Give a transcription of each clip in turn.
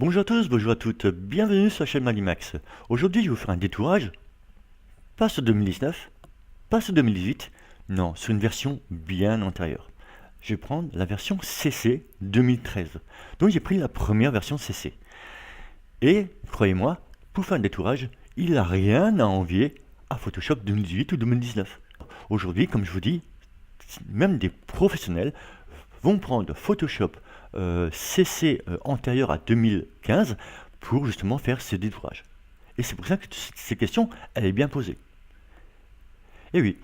Bonjour à tous, bonjour à toutes, bienvenue sur la chaîne Malimax. Aujourd'hui, je vais vous faire un détourage, pas sur 2019, pas sur 2018, non, sur une version bien antérieure. Je vais prendre la version CC 2013. Donc j'ai pris la première version CC. Et, croyez-moi, pour faire un détourage, il n'a rien à envier à Photoshop 2018 ou 2019. Aujourd'hui, comme je vous dis, même des professionnels vont prendre Photoshop CC antérieur à 2015 pour justement faire ces détourages. Et c'est pour ça que cette question, elle est bien posée. Et oui,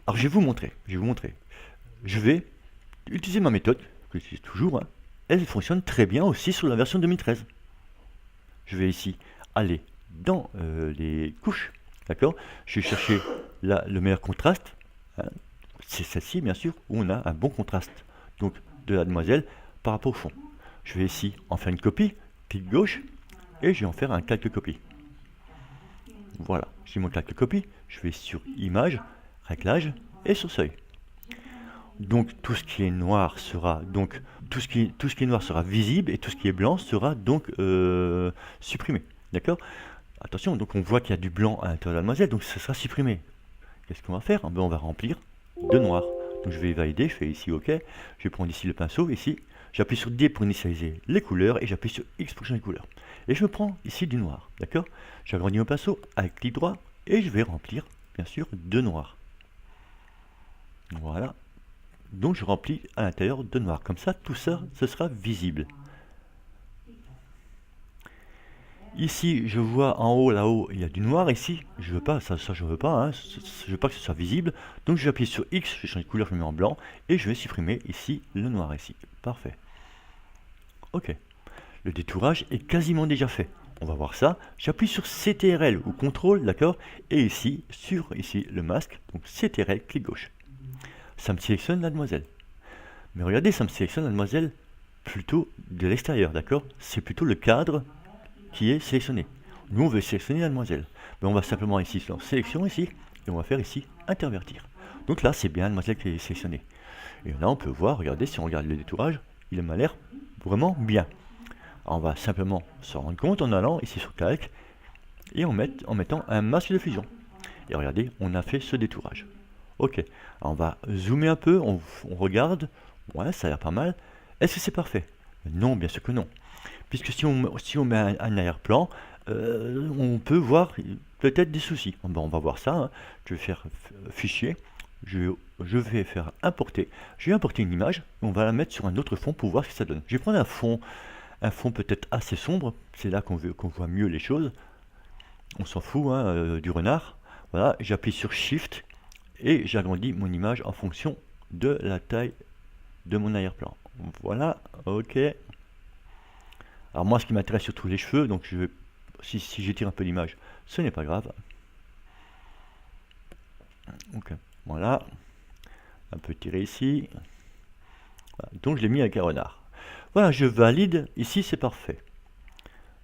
alors je vais vous montrer. Je vais utiliser ma méthode, que j'utilise toujours, hein. Elle fonctionne très bien aussi sur la version 2013. Je vais ici aller dans les couches, d'accord. Je vais chercher là le meilleur contraste, hein. C'est celle-ci bien sûr, où on a un bon contraste donc de la demoiselle par rapport au fond. Je vais ici en faire une copie, clic gauche, et je vais en faire un calque-copie. Voilà, j'ai mon calque-copie, je vais sur Image, Réglage et sur Seuil. Donc tout ce qui est noir sera donc tout ce qui est noir sera visible et tout ce qui est blanc sera donc supprimé. D'accord. Attention, donc on voit qu'il y a du blanc à l'intérieur de la demoiselle, donc ça sera supprimé. Qu'est-ce qu'on va faire? On va remplir de noir. Donc je vais valider, je fais ici OK. Je vais prendre ici le pinceau, ici. J'appuie sur D pour initialiser les couleurs et j'appuie sur X pour changer les couleurs. Et je me prends ici du noir, d'accord. J'agrandis mon pinceau avec clic droit et je vais remplir, bien sûr, de noir. Voilà. Donc je remplis à l'intérieur de noir. Comme ça, tout ça, ce sera visible. Ici, je vois en haut, là-haut, il y a du noir. Ici, je veux pas, ça je veux pas, hein, je veux pas que ce soit visible. Donc je vais appuyer sur X, je change de couleur, je le mets en blanc. Et je vais supprimer ici le noir ici. Parfait. Ok. Le détourage est quasiment déjà fait. On va voir ça. J'appuie sur CTRL ou CTRL, d'accord. Et ici, sur ici le masque, donc CTRL, clic gauche. Ça me sélectionne la demoiselle. Mais regardez, ça me sélectionne la demoiselle plutôt de l'extérieur, d'accord. C'est plutôt le cadre qui est sélectionné. Nous, on veut sélectionner la demoiselle. Mais on va simplement ici sur sélection ici, et on va faire ici intervertir. Donc là, c'est bien la demoiselle qui est sélectionnée. Et là, on peut voir, regardez, si on regarde le détourage, il m'a l'air vraiment bien. Alors, on va simplement se rendre compte en allant ici sur calque et en mettant un masque de fusion. Et regardez, on a fait ce détourage. Ok, alors on va zoomer un peu, on regarde. Ouais, ça a l'air pas mal. Est-ce que c'est parfait? Non, bien sûr que non. Puisque si on met un arrière-plan, on peut voir peut-être des soucis. Bon, on va voir ça, hein. Je vais faire fichier, je vais faire importer. Je vais importer une image, on va la mettre sur un autre fond pour voir ce que ça donne. Je vais prendre un fond peut-être assez sombre, c'est là qu'on voit mieux les choses. On s'en fout, hein, du renard. Voilà, j'appuie sur Shift et j'agrandis mon image en fonction de la taille de mon arrière-plan. Voilà, ok. Alors moi, ce qui m'intéresse surtout les cheveux, donc je vais, si j'étire un peu l'image, ce n'est pas grave. Ok, voilà. Un peu tiré ici. Voilà. Donc je l'ai mis avec un renard. Voilà, je valide. Ici, c'est parfait.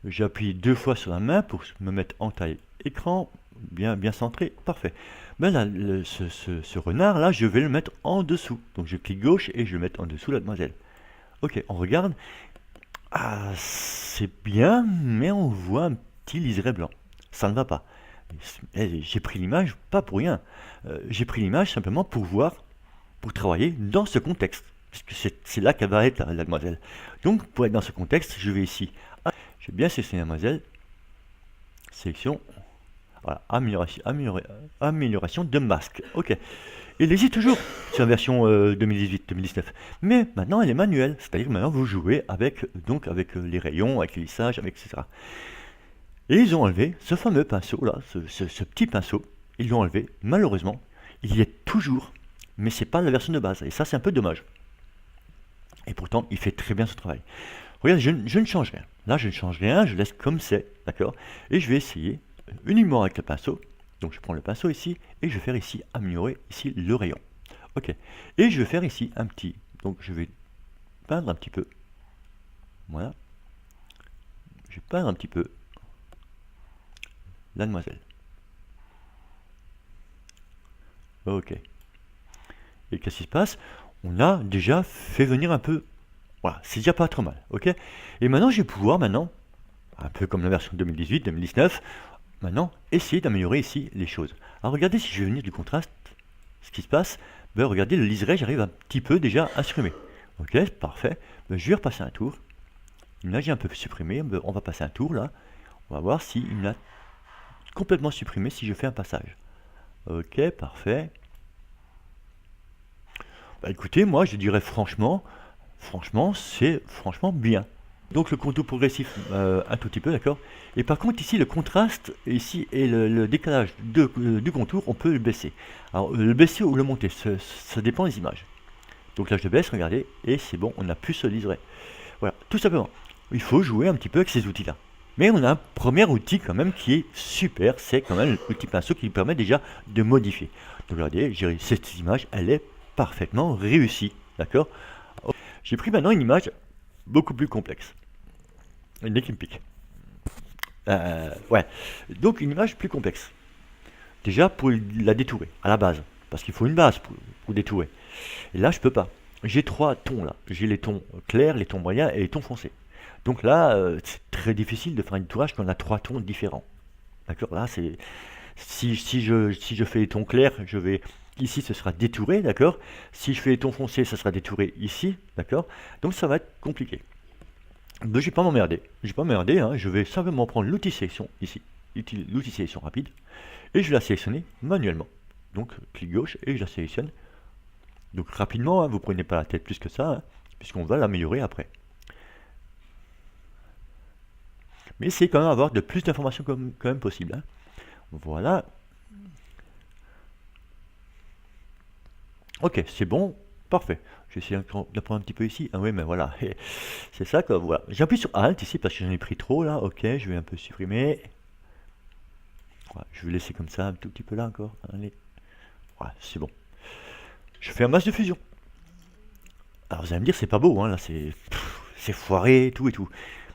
J'appuie 2 fois sur la main pour me mettre en taille écran, bien centré, parfait. Ben là, ce renard là, je vais le mettre en dessous. Donc je clique gauche et je vais mettre en dessous la demoiselle. Ok, on regarde. Ah, c'est bien, mais on voit un petit liseré blanc. Ça ne va pas. J'ai pris l'image pas pour rien. J'ai pris l'image simplement pour voir, pour travailler dans ce contexte. Puisque c'est là qu'elle va être, la demoiselle. Donc, pour être dans ce contexte, je vais ici. J'ai bien sélectionné la demoiselle. Sélection. Voilà, amélioration de masque. Ok. Il existe toujours sur la version 2018-2019. Mais maintenant, elle est manuelle. C'est-à-dire que maintenant, vous jouez avec les rayons, avec les lissages, etc. Et ils ont enlevé ce fameux pinceau là, ce petit pinceau. Ils l'ont enlevé. Malheureusement, il y est toujours. Mais c'est pas la version de base. Et ça, c'est un peu dommage. Et pourtant, il fait très bien ce travail. Regarde, je ne change rien. Là, je ne change rien. Je laisse comme c'est. D'accord. Et je vais essayer uniquement avec le pinceau. Donc je prends le pinceau ici et je vais faire ici améliorer ici le rayon. Ok. Et je vais faire ici un petit. Donc je vais peindre un petit peu. Voilà. Je vais peindre un petit peu la demoiselle. Ok. Et qu'est-ce qui se passe? On a déjà fait venir un peu. Voilà, c'est déjà pas trop mal. Ok. Et maintenant je vais pouvoir un peu comme la version 2018, 2019. Maintenant, essayez d'améliorer ici les choses. Alors regardez si je vais venir du contraste, ce qui se passe. Ben, regardez, le liseré, j'arrive un petit peu déjà à supprimer. Ok, parfait. Ben, je vais repasser un tour. Là, j'ai un peu supprimé. Ben, on va passer un tour là. On va voir s'il me l'a complètement supprimé si je fais un passage. Ok, parfait. Bah écoutez, moi je dirais franchement, c'est franchement bien. Donc le contour progressif un tout petit peu, d'accord. Et par contre ici le contraste ici et le décalage du contour, on peut le baisser. Alors le baisser ou le monter, ça dépend des images. Donc là je baisse, regardez, et c'est bon, on a plus ce liseré. Voilà, tout simplement. Il faut jouer un petit peu avec ces outils-là. Mais on a un premier outil quand même qui est super, c'est quand même l'outil pinceau qui permet déjà de modifier. Donc regardez, cette image, elle est parfaitement réussie, d'accord. J'ai pris maintenant une image beaucoup plus complexe. Dès qu'il me pique. Ouais, donc une image plus complexe. Déjà pour la détourer, à la base, parce qu'il faut une base pour détourer. Et là, je peux pas. J'ai trois tons là. J'ai les tons clairs, les tons moyens et les tons foncés. Donc là, c'est très difficile de faire un détourage quand on a trois tons différents. D'accord. Là, c'est si je fais les tons clairs, je vais ici, ce sera détouré, d'accord. Si je fais les tons foncés, ça sera détouré ici, d'accord. Donc ça va être compliqué. Mais je vais pas m'emmerder. Je vais pas m'emmerder. Hein. Je vais simplement prendre l'outil sélection ici, l'outil sélection rapide, et je vais la sélectionner manuellement. Donc clic gauche et je la sélectionne. Donc rapidement, hein, vous prenez pas la tête plus que ça, hein, puisqu'on va l'améliorer après. Mais c'est quand même avoir de plus d'informations quand même possible. Hein. Voilà. Ok, c'est bon, parfait. Je vais essayer d'apprendre un petit peu ici. Ah oui, mais voilà, c'est ça quoi. Voilà. J'appuie sur Alt ici parce que j'en ai pris trop là. Ok, je vais un peu supprimer. Voilà, je vais laisser comme ça un tout petit peu là encore. Allez. Voilà, c'est bon. Je fais un masque de fusion. Alors vous allez me dire, c'est pas beau, hein, là c'est foiré, tout et tout.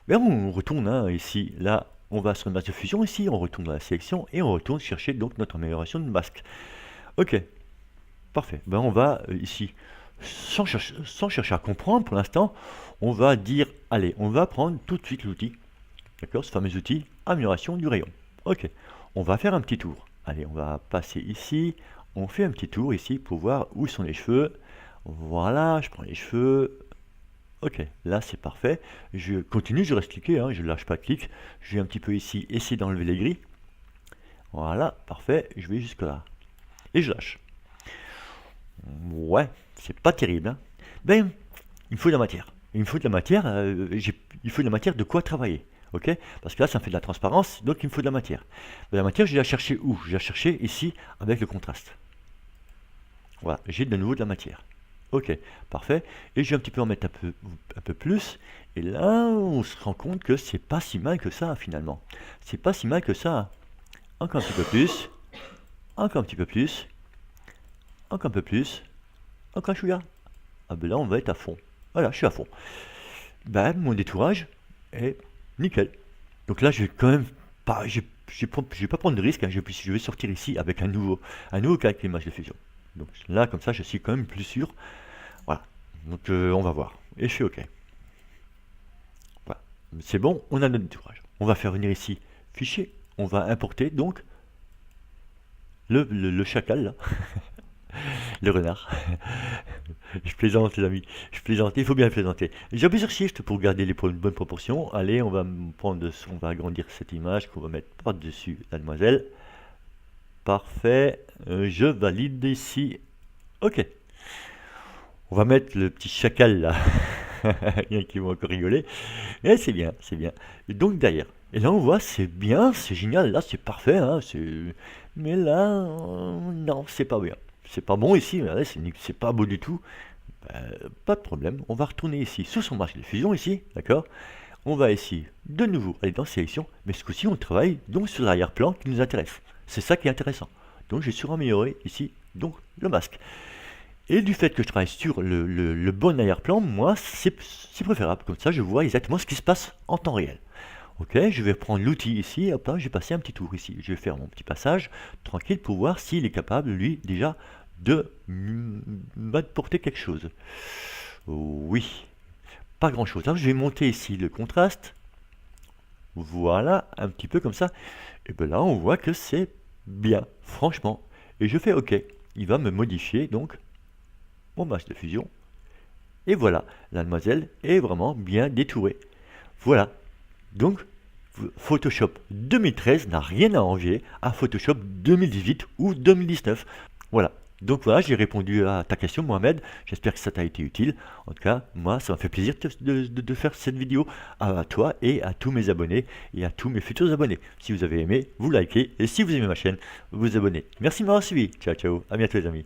Mais on retourne hein, ici, là, on va sur le masque de fusion ici, on retourne dans la sélection et on retourne chercher donc notre amélioration de masque. Ok, parfait. Ben on va ici, sans chercher à comprendre pour l'instant, on va dire, allez, on va prendre tout de suite l'outil, d'accord, ce fameux outil, amélioration du rayon. Ok, on va faire un petit tour. Allez, on va passer ici, on fait un petit tour ici pour voir où sont les cheveux. Voilà, je prends les cheveux. Ok, là c'est parfait. Je continue, je reste cliqué, hein, je ne lâche pas de clic. Je vais un petit peu ici, essayer d'enlever les gris. Voilà, parfait. Je vais jusque là. Et je lâche. Ouais, c'est pas terrible. Hein. Ben, il me faut de la matière. Il me faut de la matière, il faut de la matière de quoi travailler. Ok. Parce que là, ça me fait de la transparence, donc il me faut de la matière. De la matière, je vais la chercher où? Je vais la chercher ici avec le contraste. Voilà, j'ai de nouveau de la matière. Ok, parfait. Et je vais un petit peu en mettre un peu plus. Et là, on se rend compte que c'est pas si mal que ça, finalement. C'est pas si mal que ça. Encore un petit peu plus. Encore un petit peu plus. Encore un peu plus. Encore un chouïa. Ah ben là, on va être à fond. Voilà, je suis à fond. Ben, mon détourage est nickel. Donc là, je vais quand même pas... Je vais pas prendre de risque. Hein. Je vais sortir ici avec un nouveau cas avec l'image de fusion. Donc là, comme ça, je suis quand même plus sûr. Voilà. Donc on va voir. Et je fais OK. Voilà. C'est bon, on a notre détourage. On va faire venir ici fichier. On va importer donc le chacal là. Le renard. Je plaisante les amis. Je plaisante. Il faut bien plaisanter. J'appuie sur Shift pour garder les bonnes proportions. Allez, on va agrandir cette image qu'on va mettre par-dessus la demoiselle. Parfait. Je valide ici. OK. On va mettre le petit chacal là. Il y en a qui vont encore rigoler. Et c'est bien, c'est bien. Et donc derrière. Et là on voit, c'est bien, c'est génial. Là c'est parfait. Hein, mais là, non, c'est pas bien. C'est pas bon ici. C'est pas beau du tout. Pas de problème. On va retourner ici sur son masque de fusion ici. D'accord. On va ici de nouveau aller dans sélection. Mais ce coup-ci on travaille donc sur l'arrière-plan qui nous intéresse. C'est ça qui est intéressant. Donc j'ai suraméliorer ici donc le masque. Et du fait que je travaille sur le bon arrière-plan, moi, c'est préférable. Comme ça, je vois exactement ce qui se passe en temps réel. Ok, je vais prendre l'outil ici, hop là, je vais passer un petit tour ici. Je vais faire mon petit passage tranquille pour voir s'il est capable, lui, déjà, de m'apporter quelque chose. Oui, pas grand-chose. Alors, je vais monter ici le contraste. Voilà, un petit peu comme ça. Et bien là, on voit que c'est bien, franchement. Et je fais OK. Il va me modifier donc mon masque de fusion. Et voilà, la demoiselle est vraiment bien détourée. Voilà. Donc, Photoshop 2013 n'a rien à envier à Photoshop 2018 ou 2019. Voilà. Donc voilà, j'ai répondu à ta question, Mohamed. J'espère que ça t'a été utile. En tout cas, moi, ça m'a fait plaisir de faire cette vidéo à toi et à tous mes abonnés et à tous mes futurs abonnés. Si vous avez aimé, vous likez et si vous aimez ma chaîne, vous vous abonnez. Merci de m'avoir suivi. Ciao, ciao. À bientôt, les amis.